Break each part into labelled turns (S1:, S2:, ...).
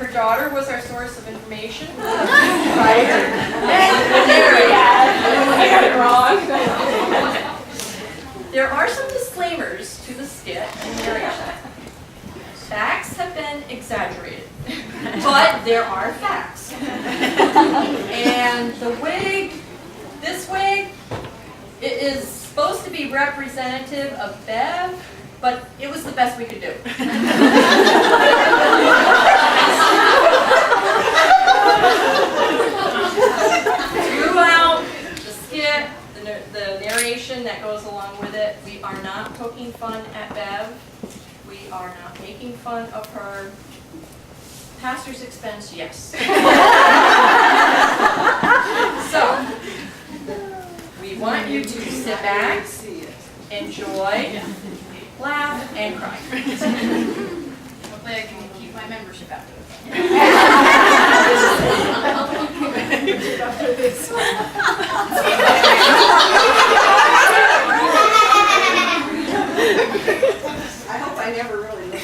S1: Her daughter was our source of information.
S2: Right.
S1: I got it wrong. There are some disclaimers to the skit and narration. Facts have been exaggerated, but there are facts. And the wig, this wig, it is supposed to be representative of Bev, but it was the best we could do. Throughout the skit, the narration that goes along with it, we are not poking fun at Bev. We are not making fun of her. Pastor's expense, yes. So, we want you to sit back, enjoy, laugh, and cry.
S3: Hopefully I can keep my membership after this.
S2: I hope I never really look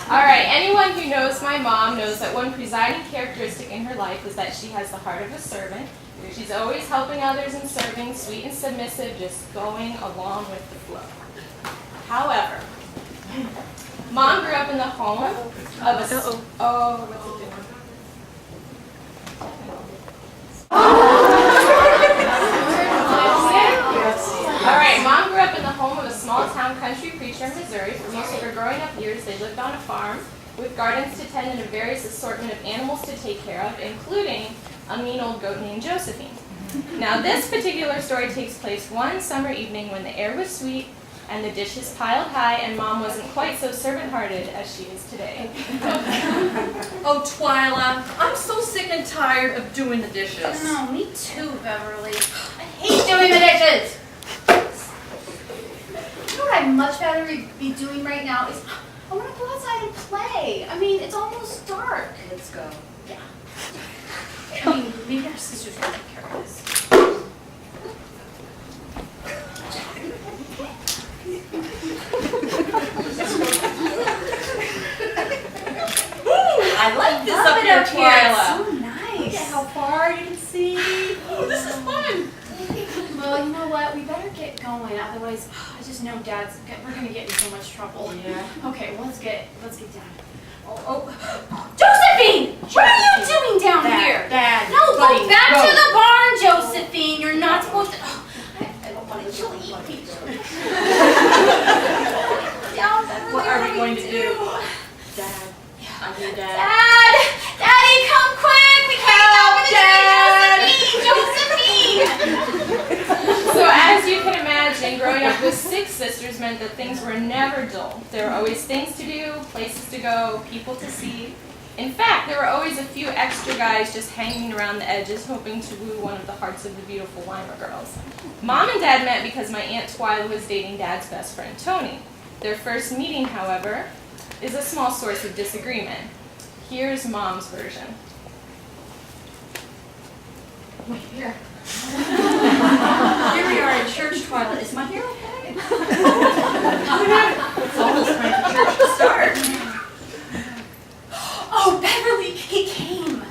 S4: Alright, anyone who knows my mom knows that one presiding characteristic in her life is that she has the heart of a servant. She's always helping others and serving, sweet and submissive, just going along with the flow. However, Mom grew up in the home of Alright, Mom grew up in the home of a small-town country preacher in Missouri. For most of her growing up years, they lived on a farm with gardens to tend and a various assortment of animals to take care of, including a mean old goat named Josephine. Now, this particular story takes place one summer evening when the air was sweet and the dishes piled high, and Mom wasn't quite so servant-hearted as she is today.
S1: Oh, Twyla, I'm so sick and tired of doing the dishes.
S3: No, me too, Beverly. I hate doing the dishes. You know what I'd much rather be doing right now is I want to go outside and play. I mean, it's almost dark.
S2: Let's go.
S3: Yeah. I mean, maybe our sisters will take care of this.
S1: I like this
S3: Love
S1: up
S3: it
S1: here,
S3: up here.
S1: Twyla.
S3: It's so
S1: Look
S3: nice.
S1: at how far you can see. Oh, this is fun.
S3: Well, you know what? We better get going. Otherwise, I just know we're gonna get in so much trouble.
S1: Yeah.
S3: Okay, well, let's get down. Oh, Josephine! What are you doing down here?
S1: Dad.
S3: No,
S1: buddy,
S3: go back
S1: go.
S3: to the barn, Josephine. You're not supposed to. Oh, I don't want to. She'll eat me.
S1: What are we going to do? Dad. I'm your dad.
S3: Daddy, come quick! We can't go with Josephine!
S4: So as you can imagine, growing up with 6 sisters meant that things were never dull. There were always things to do, places to go, people to see. In fact, there were always a few extra guys just hanging around the edges hoping to woo one of the hearts of the beautiful Weimer girls. Mom and Dad met because my Aunt Twyla was dating Dad's best friend, Tony. Their first meeting, however, is a small source of disagreement. Here's Mom's version.
S1: Wait, here. Here we are in church, Twyla. Is my hair okay? It's almost time for church to start.
S3: Oh, Beverly, he came.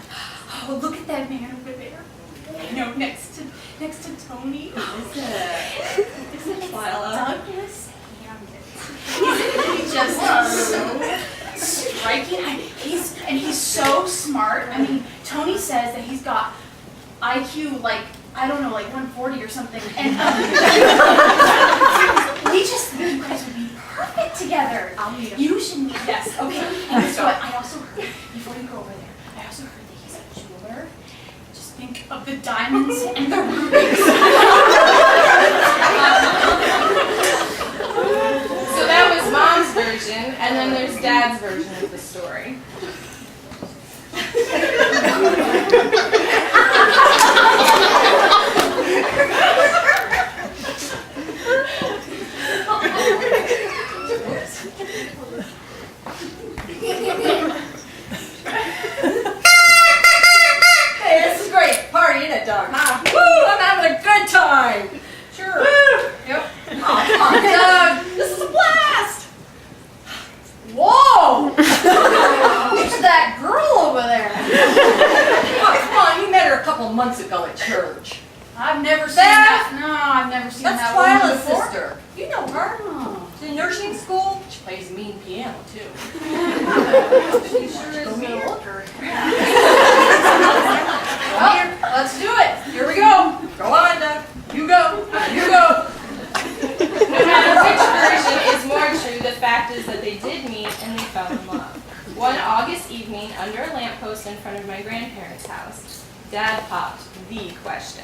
S3: Oh, look at that man over there. I know, next to Tony.
S1: Is it? Is it Twyla?
S3: Douglas Hammett. He's just so striking. He's so smart. I mean, Tony says that he's got IQ like, I don't know, like 140 or something. And we just think you guys would be perfect together.
S1: I'll meet him.
S3: You should meet. Yes. Okay. And guess what? I also heard, before you go over there, I also heard that he's a jeweler. Just think of the diamonds and the rubies.
S4: So that was Mom's version, and then there's Dad's version of the story.
S3: I've never seen that. No, I've never seen
S1: That's
S3: that woman
S1: Twyla's
S3: before.
S1: sister. You know her.
S3: Oh.
S1: She's in nursing school. She plays mean piano, too.
S3: She sure is
S1: Go meet
S3: a
S1: her.
S3: worker. Well, let's do it. Here we go.
S1: Go on, Doug. You go. You go.
S4: No matter which version is more true, the fact is that they did meet and they fell in love. One August evening, under a lamppost in front of my grandparents' house, Dad popped the question.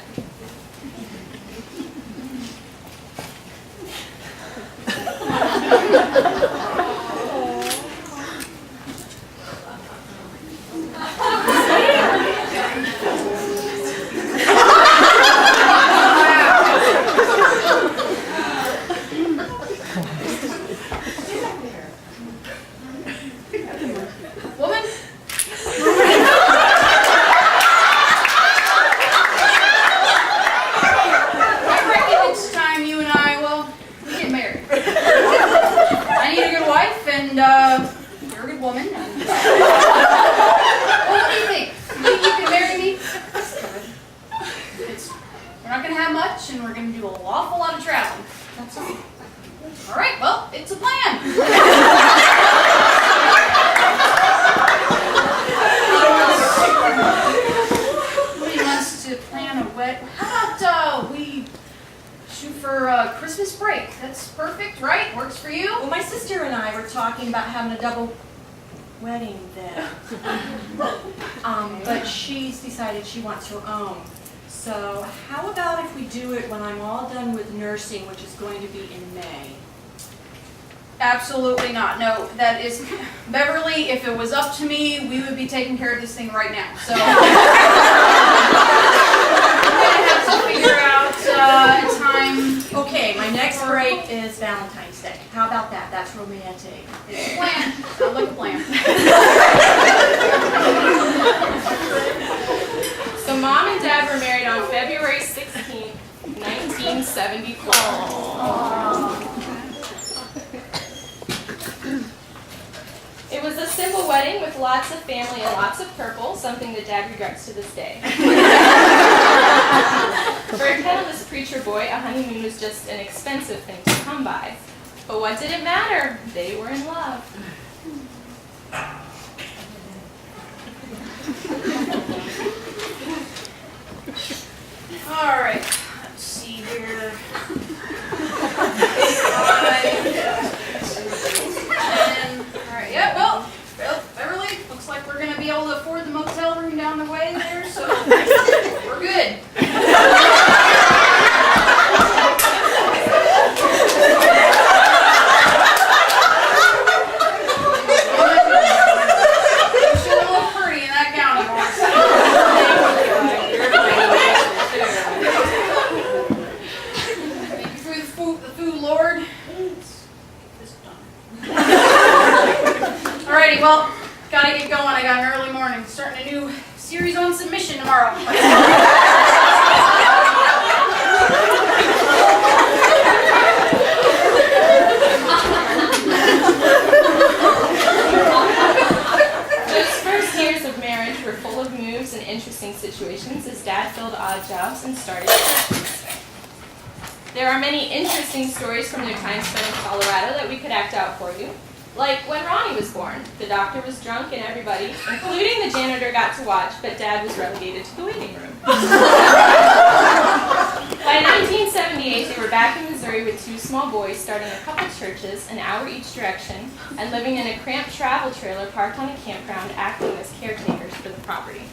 S3: Woman? I reckon it's time you and I, well, we get married. I need a good wife, and you're a good woman. And, well, what do you think? You think you can marry me? We're not going to have much, and we're going to do an awful lot of traveling. That's all. All right, well, it's a plan. Somebody wants to plan a wed. How about we shoot for Christmas break? That's perfect, right? Works for you?
S1: Well, my sister and I were talking about having a double wedding then. But she's decided she wants her own. So how about if we do it when I'm all done with nursing, which is going to be in May?
S3: Absolutely not. No, that is Beverly. If it was up to me, we would be taking care of this thing right now. So we're gonna have to figure out a time.
S1: Okay, my next break is Valentine's Day. How about that? That's romantic.
S3: It's a plan. Sounds like a plan.
S4: So Mom and Dad were married on February 16th, 1974. It was a simple wedding with lots of family and lots of purple, something that Dad regrets to this day. For a penniless preacher boy, a honeymoon was just an expensive thing to come by. But what did it matter? They were in love.
S3: All right. Let's see here. 10. All right. Yeah. Well, Beverly, looks like we're gonna be able to afford the motel room down the way there, so we're good. You sure look pretty in that gown of yours. Thank you for the food, Lord. Alrighty, well, gotta get going. I got an early morning. Starting a new series on submission tomorrow.
S4: Those first years of marriage were full of moves and interesting situations as Dad filled odd jobs and started churches. There are many interesting stories from their time spent in Colorado that we could act out for you. Like when Ronnie was born, the doctor was drunk and everybody, including the janitor, got to watch, but Dad was relegated to the waiting room. By 1978, they were back in Missouri with two small boys, starting a couple churches, an hour each direction, and living in a cramped travel trailer parked on a campground, acting as caretakers for the property.